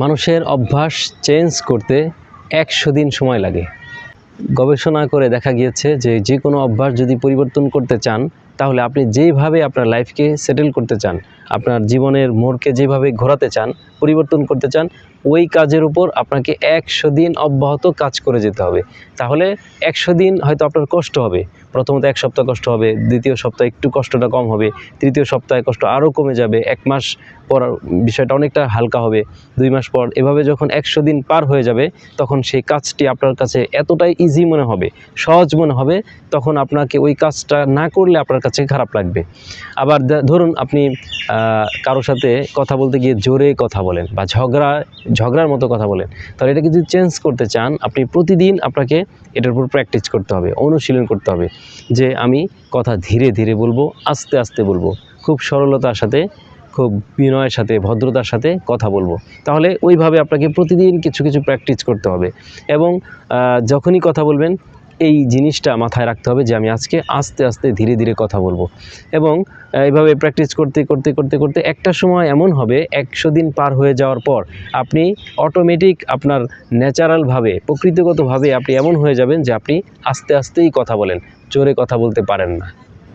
মানুষের অভ্যাস চেঞ্জ করতে 100 দিন সময় লাগে। গবেষণা করে দেখা গিয়েছে যে কোনো অভ্যাস যদি পরিবর্তন করতে চান, তাহলে আপনি যেইভাবে আপনার লাইফকে সেটেল করতে চান, আপনার জীবনের মোড়কে যেভাবে ঘোরাতে চান, পরিবর্তন করতে চান, ওই কাজের উপর আপনাকে 100 দিন অব্যাহত কাজ করে যেতে হবে। তাহলে 100 দিন হয়তো আপনার কষ্ট হবে। প্রথমত 1 সপ্তাহ কষ্ট হবে, দ্বিতীয় সপ্তাহে একটু কষ্টটা কম হবে, তৃতীয় সপ্তাহে কষ্ট আরও কমে যাবে, 1 মাস পর বিষয়টা অনেকটা হালকা হবে, 2 মাস পর এভাবে যখন 100 দিন পার হয়ে যাবে, তখন সেই কাজটি আপনার কাছে এতটাই ইজি মনে হবে, সহজ মনে হবে, তখন আপনাকে ওই কাজটা না করলে আপনার কাছে খারাপ লাগবে। আবার ধরুন আপনি কারোর সাথে কথা বলতে গিয়ে জোরে কথা বলেন বা ঝগড়ার মতো কথা বলেন, তাহলে এটাকে যদি চেঞ্জ করতে চান, আপনি প্রতিদিন আপনাকে এটার উপর প্র্যাকটিস করতে হবে, অনুশীলন করতে হবে যে আমি কথা ধীরে ধীরে বলবো, আস্তে আস্তে বলবো, খুব সরলতার সাথে, খুব বিনয়ের সাথে, ভদ্রতার সাথে কথা বলবো। তাহলে ওইভাবে আপনাকে প্রতিদিন কিছু কিছু প্র্যাকটিস করতে হবে এবং যখনই কথা বলবেন এই জিনিসটা মাথায় রাখতে হবে যে আমি আজকে আস্তে আস্তে ধীরে ধীরে কথা বলবো। এবং এইভাবে প্র্যাকটিস করতে করতে করতে করতে একটা সময় এমন হবে, 100 দিন পার হয়ে যাওয়ার পর আপনি অটোমেটিক আপনার ন্যাচারালভাবে, প্রকৃতিগতভাবে আপনি এমন হয়ে যাবেন যে আপনি আস্তে আস্তেই কথা বলেন, জোরে কথা বলতে পারেন না।